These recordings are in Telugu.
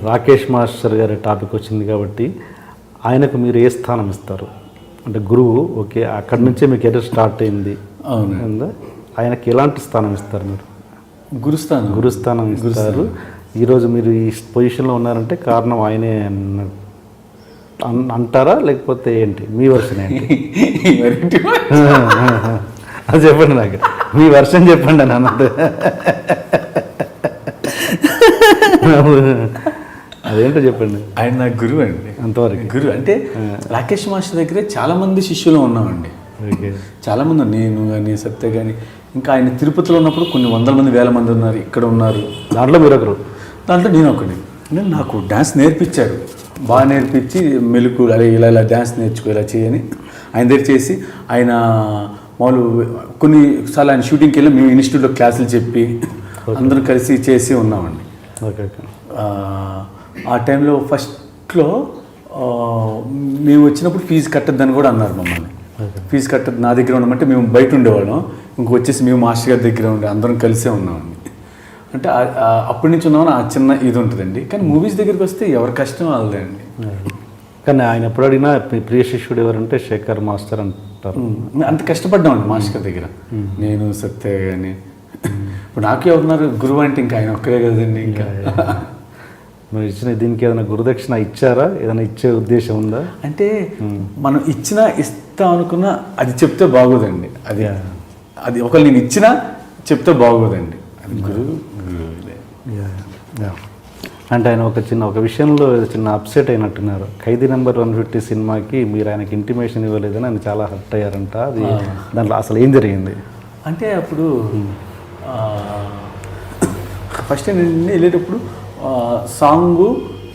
రాకేష్ మాస్టర్ గారి టాపిక్ వచ్చింది కాబట్టి ఆయనకు మీరు ఏ స్థానం ఇస్తారు? అంటే గురువు ఓకే, అక్కడి నుంచే మీ కెరీర్ స్టార్ట్ అయింది. అవును. ఆయనకి ఎలాంటి స్థానం ఇస్తారు మీరు? గురుస్థానం ఇస్తారు. ఈరోజు మీరు ఈ పొజిషన్లో ఉన్నారంటే కారణం ఆయనే అంటారా, లేకపోతే ఏంటి మీ వర్షన్ ఏంటి? అది చెప్పండి, నాకు మీ వర్షన్ చెప్పండి అని అన్నది. అదేంటో చెప్పండి. ఆయన నా గురువు అండి. అంతవరకు గురువు అంటే రాకేష్ మాస్టర్ దగ్గరే చాలామంది శిష్యులు ఉన్నామండి. చాలామంది, నేను కానీ సత్య కానీ, ఇంకా ఆయన తిరుపతిలో ఉన్నప్పుడు కొన్ని వందల మంది, వేల మంది ఉన్నారు, ఇక్కడ ఉన్నారు. దాంట్లో మీరు ఒకరు. దాంట్లో నేను ఒకటి. నేను నాకు డ్యాన్స్ నేర్పించారు, బాగా నేర్పించి మెలుకు అలా ఇలా ఇలా డ్యాన్స్ నేర్చుకో, ఇలా చేయని ఆయన దగ్గర చేసి, ఆయన మామూలు కొన్నిసార్లు ఆయన షూటింగ్కి వెళ్ళి మేము ఇన్స్టిట్యూట్లో క్లాసులు చెప్పి అందరం కలిసి చేసి ఉన్నామండి. ఓకే. ఆ టైంలో ఫస్ట్లో మేము వచ్చినప్పుడు ఫీజు కట్టద్దని కూడా అన్నారు మమ్మల్ని. ఫీజు కట్టద్దు, నా దగ్గర ఉండమంటే మేము బయట ఉండేవాళ్ళం, వచ్చేసి మేము మాస్టర్ గారి దగ్గర ఉండే అందరం కలిసే ఉన్నామండి. అంటే అప్పటి నుంచి ఉన్నామని ఆ చిన్న ఇది ఉంటుందండి. కానీ మూవీస్ దగ్గరికి వస్తే ఎవరి కష్టం వాళ్ళదే అండి. కానీ ఆయన ఎప్పుడు అడిగినా ప్రియ శిష్యుడు ఎవరంటే శేఖర్ మాస్టర్ అంటారు. అంత కష్టపడ్డామండి మాస్టర్ గారి దగ్గర, నేను సత్య కానీ. ఇప్పుడు నాకు ఎవరున్నారు గురువు అంటే ఇంకా ఆయన ఒక్కరే కదండి. ఇంకా మీరు ఇచ్చిన దీనికి ఏదైనా గురుదక్షిణ ఇచ్చారా? ఏదైనా ఇచ్చే ఉద్దేశం ఉందా? అంటే మనం ఇస్తాం అనుకున్నా అది చెప్తే బాగోదండి. అది ఒకళ్ళు నేను ఇచ్చినా చెప్తే బాగోదండి. అది గురువు. అంటే ఆయన ఒక విషయంలో చిన్న అప్సెట్ అయినట్టున్నారు. ఖైదీ నెంబర్ 150 సినిమాకి మీరు ఆయనకి ఇంటిమేషన్ ఇవ్వలేదని ఆయన చాలా హర్ట్ అయ్యారంట. అది దాంట్లో అసలు ఏం జరిగింది? అంటే అప్పుడు ఫస్ట్ నేను వెళ్ళేటప్పుడు సాంగ్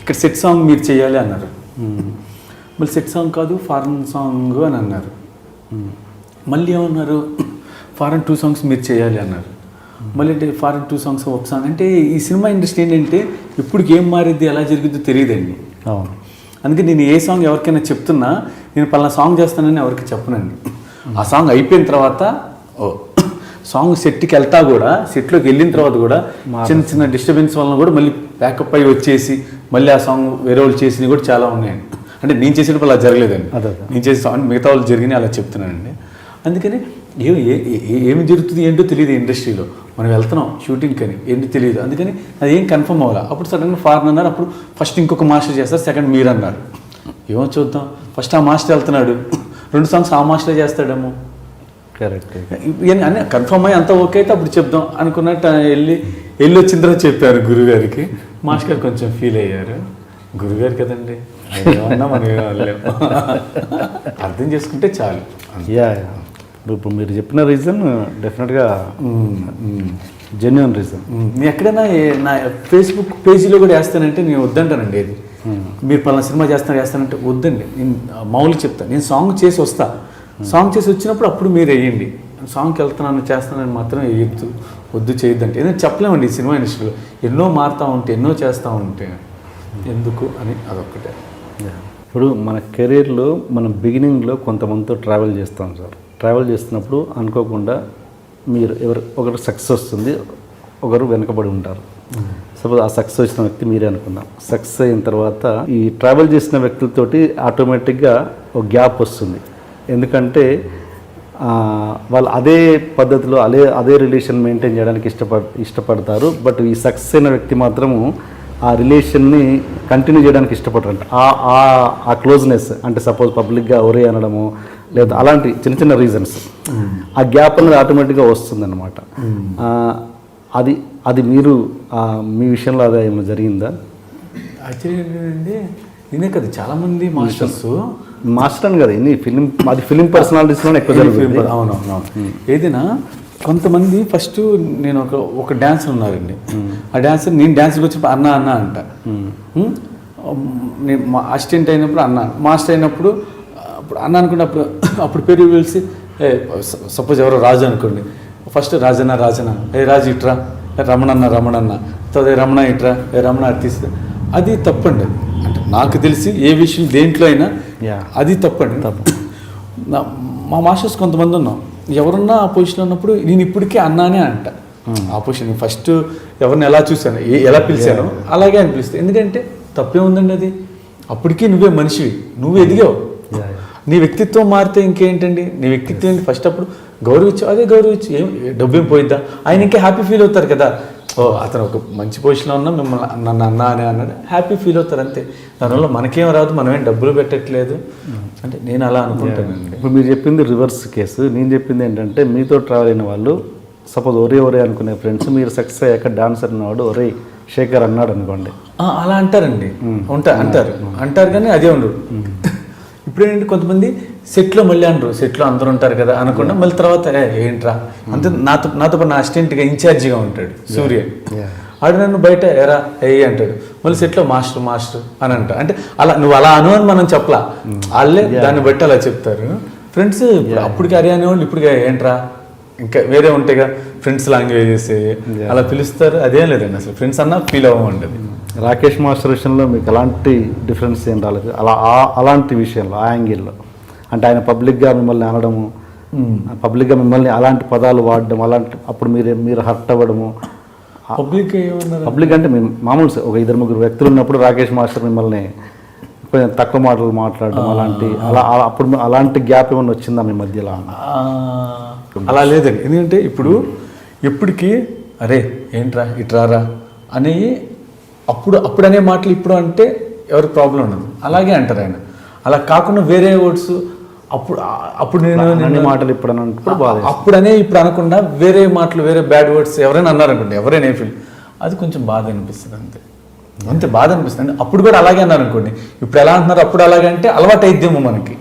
ఇక్కడ సెట్ సాంగ్ మీరు చేయాలి అన్నారు. మళ్ళీ సెట్ సాంగ్ కాదు, ఫారెన్ సాంగ్ అని అన్నారు. మళ్ళీ ఏమన్నారు, ఫారెన్ 2 సాంగ్స్ మీరు చేయాలి అన్నారు. మళ్ళీ అంటే ఫారెన్ 2 సాంగ్స్ ఒక సాంగ్. అంటే ఈ సినిమా ఇండస్ట్రీ ఏంటంటే ఇప్పటికి ఏం మారిద్ది, ఎలా జరిగిద్దో తెలియదండి. అవును. అందుకే నేను ఏ సాంగ్ ఎవరికైనా చెప్తున్నా, నేను పలానా సాంగ్ చేస్తానని ఎవరికి చెప్పనండి. ఆ సాంగ్ అయిపోయిన తర్వాత సాంగ్ సెట్కి వెళ్తా కూడా, సెట్లోకి వెళ్ళిన తర్వాత కూడా చిన్న చిన్న డిస్టర్బెన్స్ వలన కూడా మళ్ళీ బ్యాకప్ అయ్యి వచ్చేసి మళ్ళీ ఆ సాంగ్ వేరే వాళ్ళు చేసినవి కూడా చాలా ఉన్నాయండి. అంటే నేను చేసేటప్పుడు అలా జరగలేదండి. నేను చేసే సాంగ్ మిగతా వాళ్ళు జరిగినాయి అలా చెప్తున్నానండి. అందుకని ఏమి జరుగుతుంది ఏంటో తెలియదు ఇండస్ట్రీలో. మనం వెళ్తున్నాం షూటింగ్కి అని ఏంటో తెలియదు. అందుకని అది ఏం కన్ఫర్మ్ అవ్వాలి. అప్పుడు సడన్గా ఫారెన్ అన్నారు. అప్పుడు ఫస్ట్ ఇంకొక మాస్టర్ చేస్తారు, సెకండ్ మీరు అన్నారు. ఏమో చూద్దాం. ఫస్ట్ ఆ మాస్టర్ వెళ్తున్నాడు, 2 సాంగ్స్ ఆ మాస్టరే చేస్తాడేమో. కరెక్ట్. అని కన్ఫర్మ్ అయ్యి అంతా ఓకే అయితే అప్పుడు చెప్దాం అనుకున్నట్టు వెళ్ళి వచ్చిన తర్వాత చెప్పారు గురుగారికి. మాస్టర్ గారు కొంచెం ఫీల్ అయ్యారు. గురుగారు కదండి, ఏమన్నా మనం ఏమనలేము, అర్థం చేసుకుంటే చాలు. ఇప్పుడు మీరు చెప్పిన రీజన్ డెఫినెట్గా జెన్యూన్ రీజన్. నేను ఎక్కడైనా నా ఫేస్బుక్ పేజీలో కూడా వేస్తానంటే నేను వద్దంటానండి. అది మీరు పలానా సినిమా చేస్తానంటే వద్దండి. నేను మామూలుగా చెప్తాను, నేను సాంగ్ చేసి వస్తా, సాంగ్ చేసి వచ్చినప్పుడు అప్పుడు మీరు వేయండి. సాంగ్కి వెళ్తున్నాను చేస్తున్నాను మాత్రం వేయద్దు, వద్దు చేయొద్దంటే ఏదైనా చెప్పలేమండి. ఈ సినిమా ఇండస్ట్రీలో ఎన్నో మారుతూ ఉంటే, ఎన్నో చేస్తూ ఉంటే ఎందుకు అని అదొక్కటే. ఇప్పుడు మన కెరీర్లో మనం బిగినింగ్లో కొంతమందితో ట్రావెల్ చేస్తాం సార్. ట్రావెల్ చేస్తున్నప్పుడు అనుకోకుండా మీరు ఒకరు సక్సెస్ వస్తుంది, ఒకరు వెనకబడి ఉంటారు. సపోజ్ ఆ సక్సెస్ వచ్చిన వ్యక్తి మీరే అనుకుందాం. సక్సెస్ అయిన తర్వాత ఈ ట్రావెల్ చేసిన వ్యక్తులతోటి ఆటోమేటిక్గా ఒక గ్యాప్ వస్తుంది. ఎందుకంటే వాళ్ళు అదే పద్ధతిలో అదే రిలేషన్ మెయింటైన్ చేయడానికి ఇష్టపడతారు. బట్ ఈ సక్సెస్ అయిన వ్యక్తి మాత్రము ఆ రిలేషన్ని కంటిన్యూ చేయడానికి ఇష్టపడరు. ఆ క్లోజ్నెస్ అంటే సపోజ్ పబ్లిక్గా ఒరే అనడము, లేదా అలాంటి చిన్న చిన్న రీజన్స్, ఆ గ్యాప్ అనేది ఆటోమేటిక్గా వస్తుందన్నమాట. అది మీరు మీ విషయంలో అదే ఏమైనా జరిగిందా? యాక్చువల్లీ ఏంటంటే నేనే కదా చాలామంది మాస్టర్ అని కదా అది ఫిలిం పర్సనాలిటీస్లోనే ఎక్కువ జరుగుతుంది. అవునవును. ఏదైనా కొంతమంది ఫస్ట్ నేను ఒక డాన్సర్ ఉన్నారండి. ఆ డాన్సర్ నేను డాన్సర్కి వచ్చినప్పుడు అన్న అంట. నేను మా అసిస్టెంట్ అయినప్పుడు అన్న, మాస్టర్ అయినప్పుడు అప్పుడు అన్న అనుకున్నప్పుడు అప్పుడు పేరు పిలిచి సపోజ్ ఎవరో రాజు అనుకోండి, ఫస్ట్ రాజన్న రాజు ఇట్రా, రమణన్న రమణ ఇట్రా, రమణ తీస్తా. అది తప్పండి. అంటే నాకు తెలిసి ఏ విషయం దేంట్లో అయినా అది తప్పండి. మా మాస్టర్స్ కొంతమంది ఉన్నాం, ఎవరన్నా ఆ పొజిషన్లో ఉన్నప్పుడు నేను ఇప్పటికే అన్నానే అంట. ఆపోజిషన్ ఫస్ట్ ఎవరిని ఎలా చూశాను ఎలా పిలిచాను అలాగే అనిపిస్తుంది. ఎందుకంటే తప్పే ఉందండి అది, అప్పటికీ నువ్వే మనిషివి, నువ్వు ఎదిగావు. నీ వ్యక్తిత్వం మారితే ఇంకేంటండి, నీ వ్యక్తిత్వం ఏంటి, ఫస్ట్ అప్పుడు గౌరవించు, అదే గౌరవించు, డబ్బు ఏం పోయిద్దా, ఆయన ఇంకా హ్యాపీ ఫీల్ అవుతారు కదా. ఓ అతను ఒక మంచి పొజిషన్లో ఉన్నా మిమ్మల్ని నన్ను అన్నా అని అన్నాడు, హ్యాపీ ఫీల్ అవుతారు అంతే. దానివల్ల మనకేం రాదు, మనమేం డబ్బులు పెట్టట్లేదు అంటే నేను అలా అనుకుంటానండి. ఇప్పుడు మీరు చెప్పింది రివర్స్ కేసు, నేను చెప్పింది ఏంటంటే మీతో ట్రావెల్ అయిన వాళ్ళు సపోజ్ ఒరే అనుకునే ఫ్రెండ్స్ మీరు సక్సెస్ అయ్యాక డాన్సర్ అన్నవాడు ఒరే శేఖర్ అన్నాడు అనుకోండి, అలా అంటారండి, అంటారు కానీ అదే ఉండదు. ఇప్పుడు ఏంటంటే కొంతమంది సెట్లో మళ్ళీ అనరు, సెట్లో అందరూ ఉంటారు కదా అనకుండా మళ్ళీ తర్వాత ఏంట్రా అంతే. నాతో నా అసిస్టెంట్గా ఇన్ఛార్జిగా ఉంటాడు సూర్య, ఆడు నన్ను బయట ఎరా అంటాడు, మళ్ళీ సెట్లో మాస్టర్ అని అంట. అంటే అలా నువ్వు అలా అను అని మనం చెప్పలా, వాళ్ళే దాన్ని బట్టి అలా చెప్తారు. ఫ్రెండ్స్ అప్పటికి అరే అనేవాళ్ళు ఇప్పుడు ఏంట్రా ఇంకా వేరే ఉంటాయిగా ఫ్రెండ్స్ లాంగ్వేజెస్ అలా పిలుస్తారు. అదేం లేదండి, అసలు ఫ్రెండ్స్ అన్నా ఫీల్ అవ్వండి. రాకేష్ మాస్టర్ విషయంలో మీకు ఎలాంటి డిఫరెన్స్ ఏం రాలేదు అలాంటి విషయంలో, ఆ యాంగిల్లో? అంటే ఆయన పబ్లిక్గా మిమ్మల్ని అనడము, పబ్లిక్గా మిమ్మల్ని అలాంటి పదాలు వాడడం, అలాంటి అప్పుడు మీరు హర్ట్ అవ్వడము. పబ్లిక్ అంటే మేము మామూలు ఒక 2-3 వ్యక్తులు ఉన్నప్పుడు రాకేష్ మాస్టర్ మిమ్మల్ని కొంచెం తక్కువ మాటలు మాట్లాడడం అలాంటి అప్పుడు అలాంటి గ్యాప్ ఏమన్నా వచ్చిందా మీ మధ్యలో? అలా లేదండి, ఎందుకంటే ఇప్పుడు ఎప్పటికీ అరే ఏంట్రా ఇట్రారా అనేవి అప్పుడు అనే మాటలు ఇప్పుడు అంటే ఎవరికి ప్రాబ్లం ఉండదు, అలాగే అంటారు ఆయన. అలా కాకుండా వేరే వర్డ్స్ అప్పుడు నేను మాటలు ఇప్పుడు అప్పుడనే ఇప్పుడు అనకుండా వేరే మాటలు వేరే బ్యాడ్ వర్డ్స్ ఎవరైనా అన్నారనుకోండి, ఎవరైనా ఫీల్ అది కొంచెం బాధ అనిపిస్తుంది అంతే బాధ అనిపిస్తుంది. అప్పుడు కూడా అలాగే అన్నారు అనుకోండి, ఇప్పుడు ఎలా అంటున్నారు అప్పుడు అలాగే అంటే అలవాటు అయిద్దేమో మనకి.